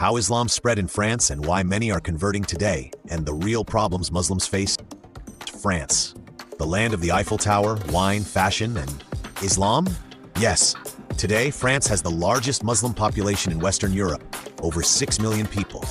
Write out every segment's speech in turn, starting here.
how Islam spread in France and why many are converting today, and the real problems Muslims face. France, the land of the Eiffel Tower, wine, fashion, and Islam? Yes, today France has the largest Muslim population in Western Europe, over 6 million people.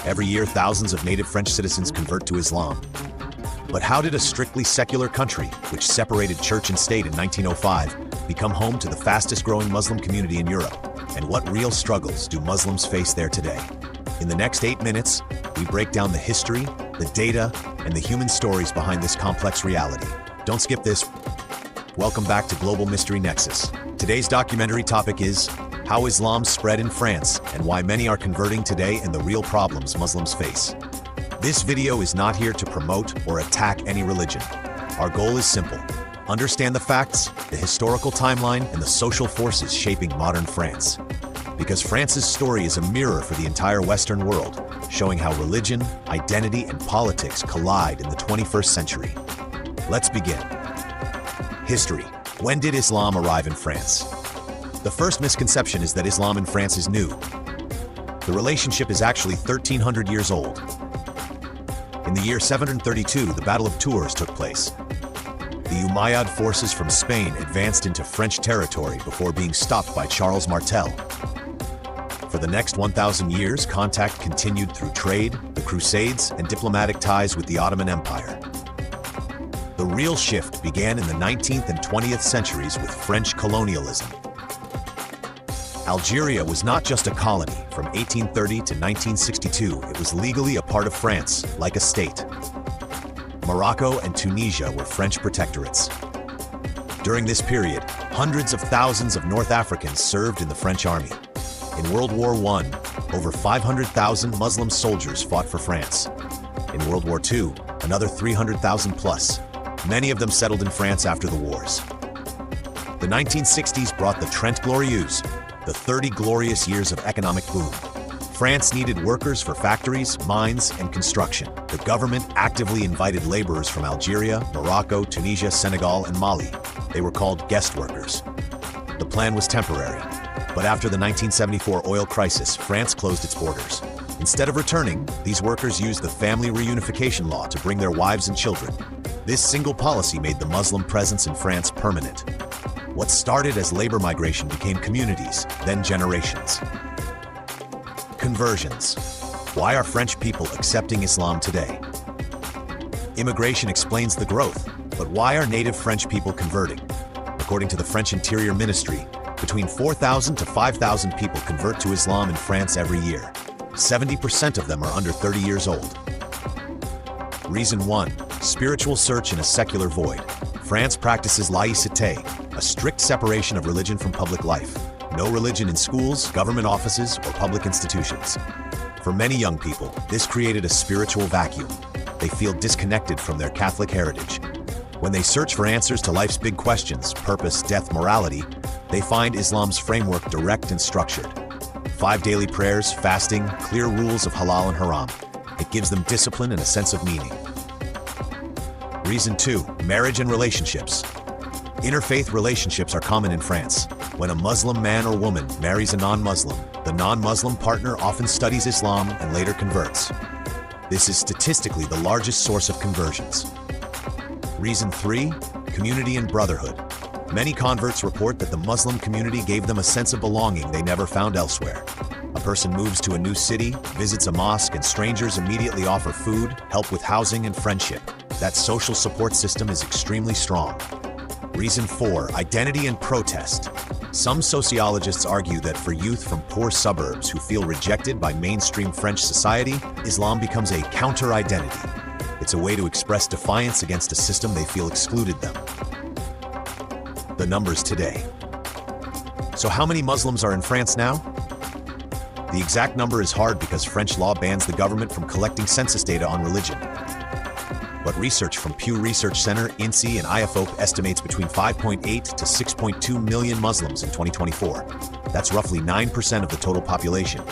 Every year, thousands of native French citizens convert to Islam. But how did a strictly secular country, which separated church and state in 1905, become home to the fastest-growing Muslim community in Europe? And what real struggles do Muslims face there today? In the next 8 minutes, we break down the history, the data, and the human stories behind this complex reality. Don't skip this. Welcome back to Global Mystery Nexus. Today's documentary topic is how Islam spread in France and why many are converting today and the real problems Muslims face. This video is not here to promote or attack any religion. Our goal is simple: understand the facts, the historical timeline, and the social forces shaping modern France. Because France's story is a mirror for the entire Western world, showing how religion, identity, and politics collide in the 21st century. Let's begin. History. When did Islam arrive in France? The first misconception is that Islam in France is new. The relationship is actually 1,300 years old. In the year 732, the Battle of Tours took place. The Umayyad forces from Spain advanced into French territory before being stopped by Charles Martel. For the next 1,000 years, contact continued through trade, the Crusades, and diplomatic ties with the Ottoman Empire. The real shift began in the 19th and 20th centuries with French colonialism. Algeria was not just a colony. From 1830 to 1962, it was legally a part of France, like a state. Morocco and Tunisia were French protectorates. During this period, hundreds of thousands of North Africans served in the French army. In World War I, over 500,000 Muslim soldiers fought for France. In World War II, another 300,000 plus. Many of them settled in France after the wars. The 1960s brought the Trente Glorieuses, the 30 glorious years of economic boom. France needed workers for factories, mines, and construction. The government actively invited laborers from Algeria, Morocco, Tunisia, Senegal, and Mali. They were called guest workers. The plan was temporary, but after the 1974 oil crisis, France closed its borders. Instead of returning, these workers used the family reunification law to bring their wives and children. This single policy made the Muslim presence in France permanent. What started as labor migration became communities, then generations. Conversions. Why are French people accepting Islam today? Immigration explains the growth, but why are native French people converting? According to the French Interior Ministry, between 4,000 to 5,000 people convert to Islam in France every year. 70% of them are under 30 years old. Reason 1. Spiritual search in a secular void. France practices laïcité, a strict separation of religion from public life. No religion in schools, government offices, or public institutions. For many young people, this created a spiritual vacuum. They feel disconnected from their Catholic heritage. When they search for answers to life's big questions, purpose, death, morality, they find Islam's framework direct and structured. 5 daily prayers, fasting, clear rules of halal and haram. It gives them discipline and a sense of meaning. Reason 2. Marriage and relationships. Interfaith relationships are common in France. When a Muslim man or woman marries a non-Muslim, the non-Muslim partner often studies Islam and later converts. This is statistically the largest source of conversions. Reason 3. Community and brotherhood. Many converts report that the Muslim community gave them a sense of belonging they never found elsewhere. A person moves to a new city, visits a mosque, and strangers immediately offer food, help with housing, and friendship. That social support system is extremely strong. Reason 4. Identity and protest. Some sociologists argue that for youth from poor suburbs who feel rejected by mainstream French society, Islam becomes a counter-identity. It's a way to express defiance against a system they feel excluded them. The numbers today. So how many Muslims are in France now? The exact number is hard because French law bans the government from collecting census data on religion. But research from Pew Research Center, INSEE, and IFOP estimates between 5.8 to 6.2 million Muslims in 2024. That's roughly 9% of the total population.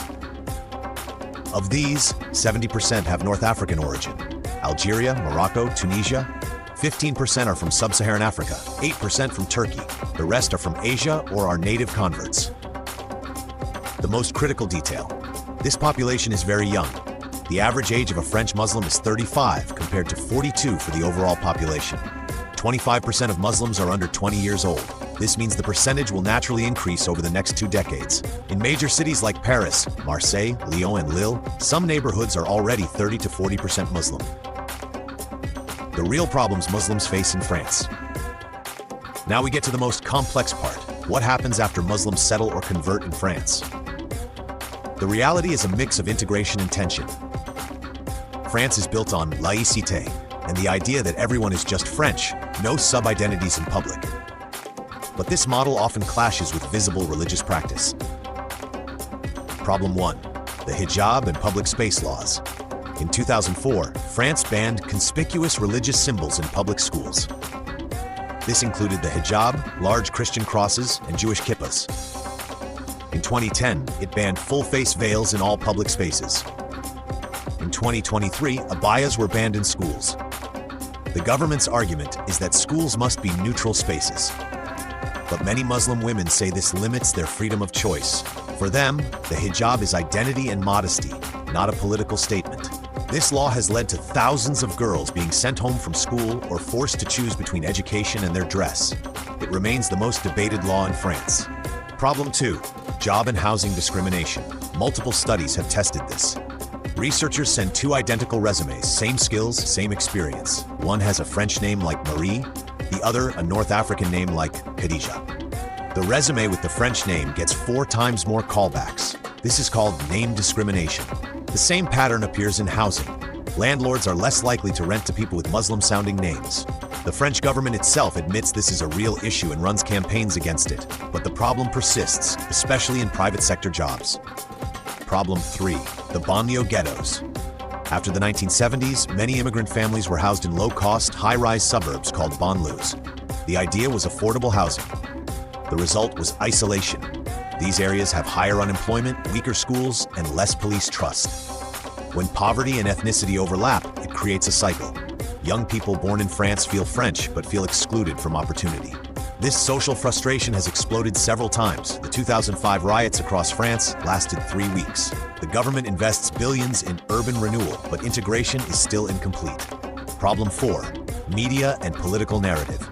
Of these, 70% have North African origin. Algeria, Morocco, Tunisia. 15% are from Sub-Saharan Africa, 8% from Turkey. The rest are from Asia or are native converts. The most critical detail. This population is very young. The average age of a French Muslim is 35 compared to 42 for the overall population. 25% of Muslims are under 20 years old. This means the percentage will naturally increase over the next 2 decades. In major cities like Paris, Marseille, Lyon, and Lille, some neighborhoods are already 30 to 40% Muslim. The real problems Muslims face in France. Now we get to the most complex part. What happens after Muslims settle or convert in France? The reality is a mix of integration and tension. France is built on laïcité and the idea that everyone is just French, no sub-identities in public. But this model often clashes with visible religious practice. Problem 1. The hijab and public space laws. In 2004, France banned conspicuous religious symbols in public schools. This included the hijab, large Christian crosses, and Jewish kippahs. In 2010, it banned full-face veils in all public spaces. In 2023, abayas were banned in schools. The government's argument is that schools must be neutral spaces. But many Muslim women say this limits their freedom of choice. For them, the hijab is identity and modesty, not a political statement. This law has led to thousands of girls being sent home from school or forced to choose between education and their dress. It remains the most debated law in France. Problem 2. Job and housing discrimination. Multiple studies have tested this. Researchers send 2 identical resumes, same skills, same experience. One has a French name like Marie, the other a North African name like Khadija. The resume with the French name gets 4 times more callbacks. This is called name discrimination. The same pattern appears in housing. Landlords are less likely to rent to people with Muslim-sounding names. The French government itself admits this is a real issue and runs campaigns against it, but the problem persists, especially in private sector jobs. Problem 3. The banlieue ghettos. After the 1970s, many immigrant families were housed in low-cost, high-rise suburbs called banlieues. The idea was affordable housing. The result was isolation. These areas have higher unemployment, weaker schools, and less police trust. When poverty and ethnicity overlap, it creates a cycle. Young people born in France feel French, but feel excluded from opportunity. This social frustration has exploded several times. The 2005 riots across France lasted 3 weeks. The government invests billions in urban renewal, but integration is still incomplete. Problem 4. Media and political narrative.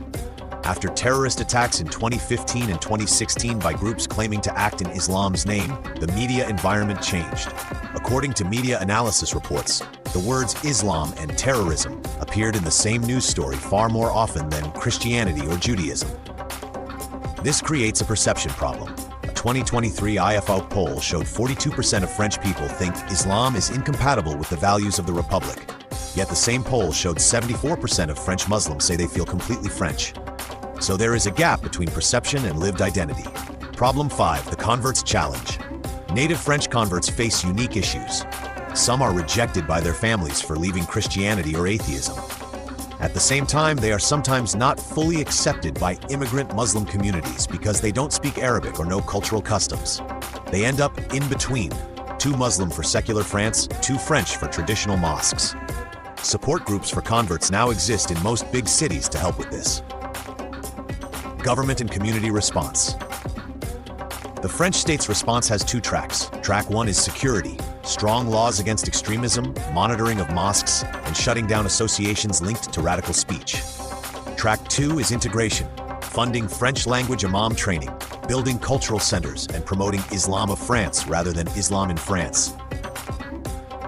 After terrorist attacks in 2015 and 2016 by groups claiming to act in Islam's name, the media environment changed. According to media analysis reports, the words Islam and terrorism appeared in the same news story far more often than Christianity or Judaism. This creates a perception problem. A 2023 IFO poll showed 42% of French people think Islam is incompatible with the values of the Republic. Yet the same poll showed 74% of French Muslims say they feel completely French. So there is a gap between perception and lived identity. Problem 5. The converts challenge. Native French converts face unique issues. Some are rejected by their families for leaving Christianity or atheism. At the same time, they are sometimes not fully accepted by immigrant Muslim communities because they don't speak Arabic or know cultural customs. They end up in between, too Muslim for secular France, too French for traditional mosques. Support groups for converts now exist in most big cities to help with this. Government and community response. The French state's response has 2 tracks. Track 1 is security, strong laws against extremism, monitoring of mosques, and shutting down associations linked to radical speech. Track 2 is integration, funding French language imam training, building cultural centers, and promoting Islam of France rather than Islam in France.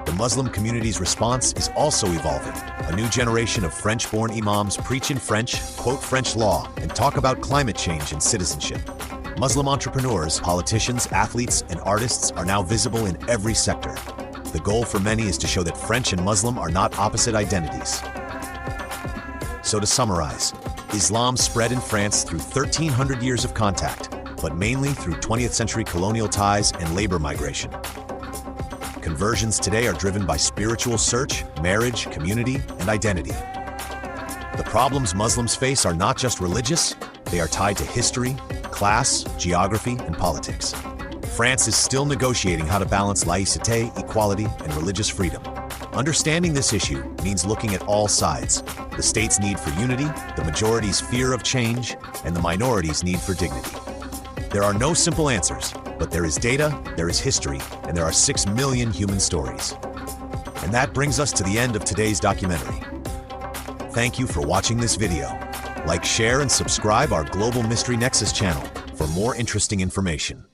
The Muslim community's response is also evolving. A new generation of French-born imams preach in French, quote French law, and talk about climate change and citizenship. Muslim entrepreneurs, politicians, athletes, and artists are now visible in every sector. The goal for many is to show that French and Muslim are not opposite identities. So to summarize, Islam spread in France through 1,300 years of contact, but mainly through 20th century colonial ties and labor migration. Conversions today are driven by spiritual search, marriage, community, and identity. The problems Muslims face are not just religious, they are tied to history, class, geography, and politics. France is still negotiating how to balance laïcité, equality, and religious freedom. Understanding this issue means looking at all sides: the state's need for unity, the majority's fear of change, and the minority's need for dignity. There are no simple answers, But there is data, there is history, and there are 6 million human stories. And that brings us to the end of today's documentary. Thank you for watching this video. Like, share, and subscribe our Global Mystery Nexus channel for more interesting information.